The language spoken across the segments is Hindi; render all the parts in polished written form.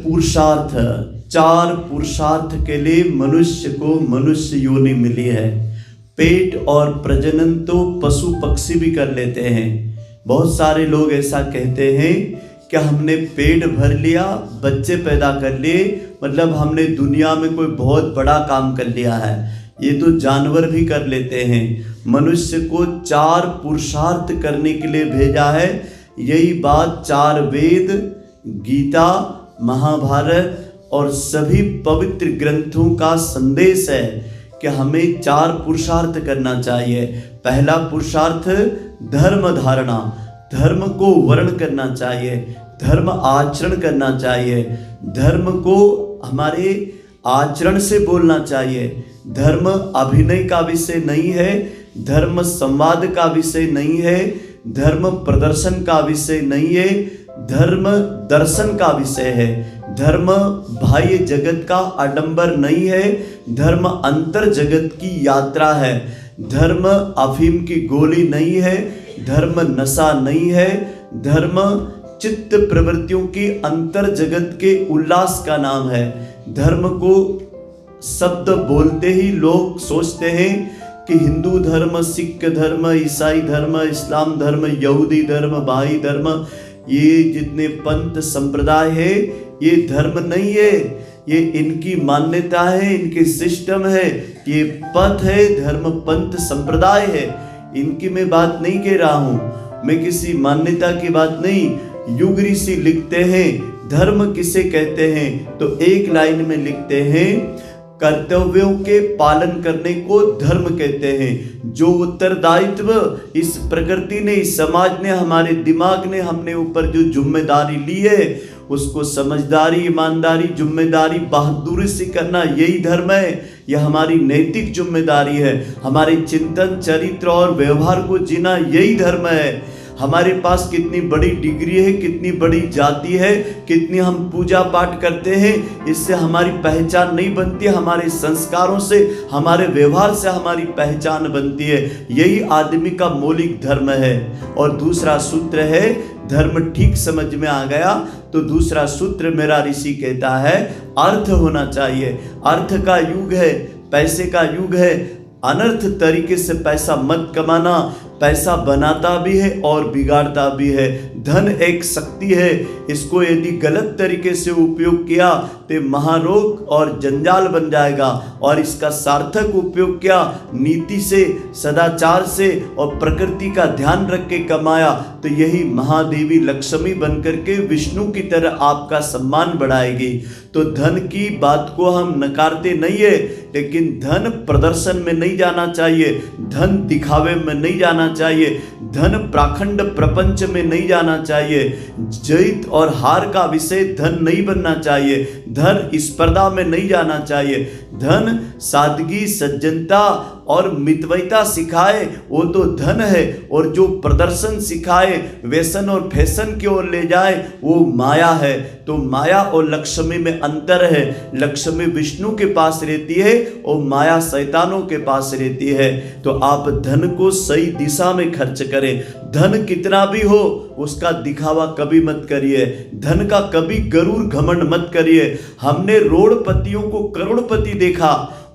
पुरुषार्थ, चार पुरुषार्थ के लिए मनुष्य को मनुष्य योनि मिली है। पेट और प्रजनन तो पशु पक्षी भी कर लेते हैं। बहुत सारे लोग ऐसा कहते हैं कि हमने पेट भर लिया, बच्चे पैदा कर लिए, मतलब हमने दुनिया में कोई बहुत बड़ा काम कर लिया है। ये तो जानवर भी कर लेते हैं। मनुष्य को चार पुरुषार्थ करने के लिए भेजा है। यही बात चार वेद, गीता, महाभारत और सभी पवित्र ग्रंथों का संदेश है कि हमें चार पुरुषार्थ करना चाहिए। पहला पुरुषार्थ धर्म धारणा, धर्म को वर्ण करना चाहिए, धर्म आचरण करना चाहिए, धर्म को हमारे आचरण से बोलना चाहिए। धर्म अभिनय का विषय नहीं है, धर्म संवाद का विषय नहीं है, धर्म प्रदर्शन का विषय नहीं है, धर्म दर्शन का विषय है। धर्म बाह्य जगत का आडंबर नहीं है, धर्म अंतर जगत की यात्रा है। धर्म अफीम की गोली नहीं है, धर्म नशा नहीं है, धर्म चित्त प्रवृत्तियों की अंतर जगत के उल्लास का नाम है। धर्म को शब्द बोलते ही लोग सोचते हैं कि हिंदू धर्म, सिख धर्म, ईसाई धर्म, इस्लाम धर्म, यहूदी धर्म, बहाई धर्म, ये जितने पंथ संप्रदाय है ये धर्म नहीं है, ये इनकी मान्यता है, इनके सिस्टम है, ये पथ है, धर्म पंथ संप्रदाय है। इनकी मैं बात नहीं कह रहा हूँ, मैं किसी मान्यता की बात नहीं। युग ऋषि लिखते हैं धर्म किसे कहते हैं, तो एक लाइन में लिखते हैं कर्तव्यों के पालन करने को धर्म कहते हैं। जो उत्तरदायित्व इस प्रकृति ने, इस समाज ने, हमारे दिमाग ने हमने ऊपर जो जिम्मेदारी ली है, उसको समझदारी, ईमानदारी, जिम्मेदारी, बहादुरी से करना, यही धर्म है। यह हमारी नैतिक जिम्मेदारी है। हमारे चिंतन, चरित्र और व्यवहार को जीना यही धर्म है। हमारे पास कितनी बड़ी डिग्री है, कितनी बड़ी जाति है, कितनी हम पूजा पाठ करते हैं, इससे हमारी पहचान नहीं बनती। हमारे संस्कारों से, हमारे व्यवहार से हमारी पहचान बनती है। यही आदमी का मौलिक धर्म है। और दूसरा सूत्र है, धर्म ठीक समझ में आ गया तो दूसरा सूत्र मेरा ऋषि कहता है अर्थ होना चाहिए। अर्थ का युग है, पैसे का युग है। अनर्थ तरीके से पैसा मत कमाना। पैसा बनाता भी है और बिगाड़ता भी है। धन एक शक्ति है, इसको यदि गलत तरीके से उपयोग किया तो महारोग और जंजाल बन जाएगा। और इसका सार्थक उपयोग किया, नीति से, सदाचार से और प्रकृति का ध्यान रख के कमाया, तो यही महादेवी लक्ष्मी बनकर के विष्णु की तरह आपका सम्मान बढ़ाएगी। तो धन की बात को हम नकारते नहीं है, लेकिन धन प्रदर्शन में नहीं जाना चाहिए, धन दिखावे में नहीं जाना चाहिए, धन प्राखंड प्रपंच में नहीं जाना चाहिए। जीत और हार का विषय धन नहीं बनना चाहिए, धन स्पर्धा में नहीं जाना चाहिए। धन सादगी, सज्जनता और मितव्ययिता सिखाए वो तो धन है, और जो प्रदर्शन सिखाए, व्यसन और फैशन की ओर ले जाए वो माया है। तो माया और लक्ष्मी में अंतर है। लक्ष्मी विष्णु के पास रहती है और माया शैतानों के पास रहती है। तो आप धन को सही दिशा में खर्च करें। धन कितना भी हो उसका दिखावा कभी मत करिए, धन का कभी गरूर घमंड मत करिए। हमने रोड़पतियों को करोड़पति देखा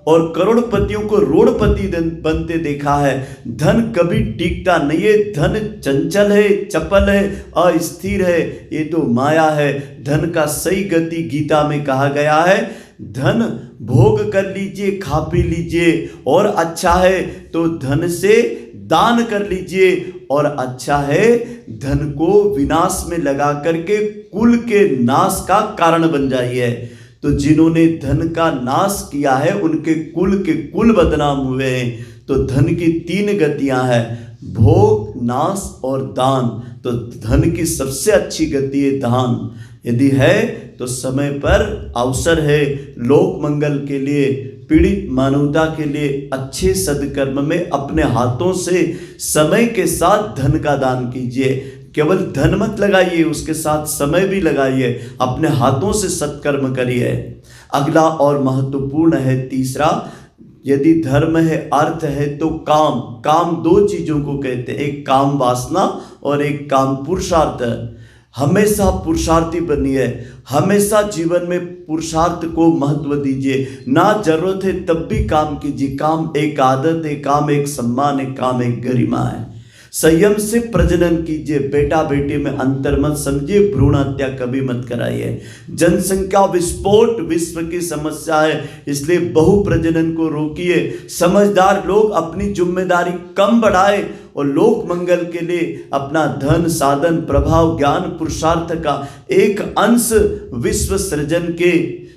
और करोड़पतियों को रोड़पति बनते देखा है। धन कभी टिकता नहीं है, धन चंचल है, चपल है, अस्थिर है, ये तो माया है। धन का सही गति गीता में कहा गया है, धन भोग कर लीजिए, खा पी लीजिए, और अच्छा है तो धन से दान कर लीजिए, और अच्छा है धन को विनाश में लगा करके कुल के नाश का कारण बन जाइए। तो जिन्होंने धन का नाश किया है उनके के कुल बदनाम हुए हैं। तो धन की तीन गतियां हैं, भोग, नाश और दान। तो धन की सबसे अच्छी गति है दान। यदि है तो समय पर अवसर है लोक मंगल के लिए, पीड़ित मानवता के लिए अच्छे सदकर्म में अपने हाथों से समय के साथ धन का दान कीजिए। केवल धन मत लगाइए, उसके साथ समय भी लगाइए, अपने हाथों से सत्कर्म करिए। अगला और महत्वपूर्ण है तीसरा, यदि धर्म है, अर्थ है तो काम। काम दो चीजों को कहते हैं, एक काम वासना और एक काम पुरुषार्थ। हमेशा पुरुषार्थी बनिए, हमेशा जीवन में पुरुषार्थ को महत्व दीजिए। ना जरूरत है तब भी काम कीजिए। काम एक आदत है, काम एक सम्मान है, काम एक गरिमा है। संयम से प्रजनन कीजिए। बेटा बेटी में अंतर मत समझिए, भ्रूण हत्या कभी मत कराइए। जनसंख्या विस्फोट विश्व की समस्या है, इसलिए बहु प्रजनन को रोकिए। समझदार लोग अपनी जिम्मेदारी कम बढ़ाए और लोक मंगल के लिए अपना धन, साधन, प्रभाव, ज्ञान, पुरुषार्थ का एक अंश विश्व सृजन के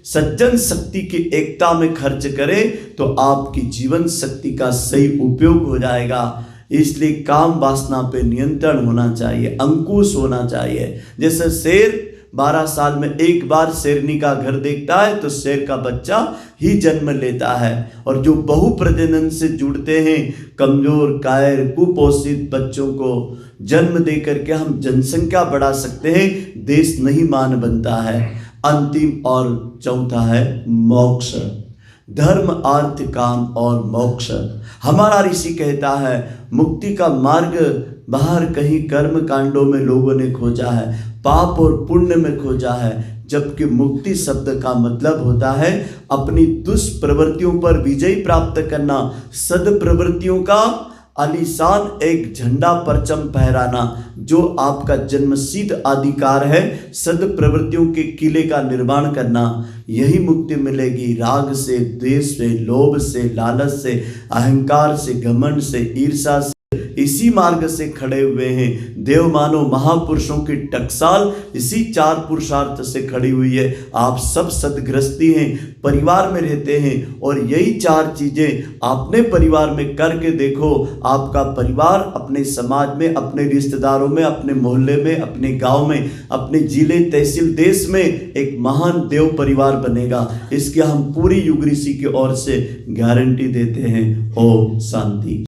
सज्जन शक्ति की एकता में खर्च करें तो आपकी जीवन शक्ति का सही उपयोग हो जाएगा। इसलिए काम वासना पे नियंत्रण होना चाहिए, अंकुश होना चाहिए। जैसे शेर 12 साल में एक बार शेरनी का घर देखता है तो शेर का बच्चा ही जन्म लेता है। और जो बहु प्रजनन से जुड़ते हैं, कमजोर, कायर, कुपोषित बच्चों को जन्म दे करके हम जनसंख्या बढ़ा सकते हैं, देश नहीं मान बनता है। अंतिम और चौथा है मोक्ष। धर्म, अर्थ, काम और मोक्ष। हमारा ऋषि कहता है मुक्ति का मार्ग बाहर कहीं कर्म कांडों में लोगों ने खोजा है, पाप और पुण्य में खोजा है, जबकि मुक्ति शब्द का मतलब होता है अपनी दुष्प्रवृत्तियों पर विजय प्राप्त करना, सद्प्रवृत्तियों का आलीशान एक झंडा परचम फहराना, जो आपका जन्मसिद्ध अधिकार है। सद्प्रवृत्तियों के किले का निर्माण करना, यही मुक्ति मिलेगी। राग से, द्वेष से, लोभ से, लालच से, अहंकार से, घमंड से, ईर्ष्या से, इसी मार्ग से खड़े हुए हैं। देव मानव महापुरुषों की टकसाल इसी 4 पुरुषार्थ से खड़ी हुई है। आप सब सद्ग्रस्ती हैं, परिवार में रहते हैं और यही 4 चीजें आपने परिवार में करके देखो, आपका परिवार अपने समाज में, अपने रिश्तेदारों में, अपने मोहल्ले में, अपने गांव में, अपने जिले, तहसील, देश में एक महान देव परिवार बनेगा। इसके हम पूरी युग ऋषि की ओर से गारंटी देते हैं। ओम शांति।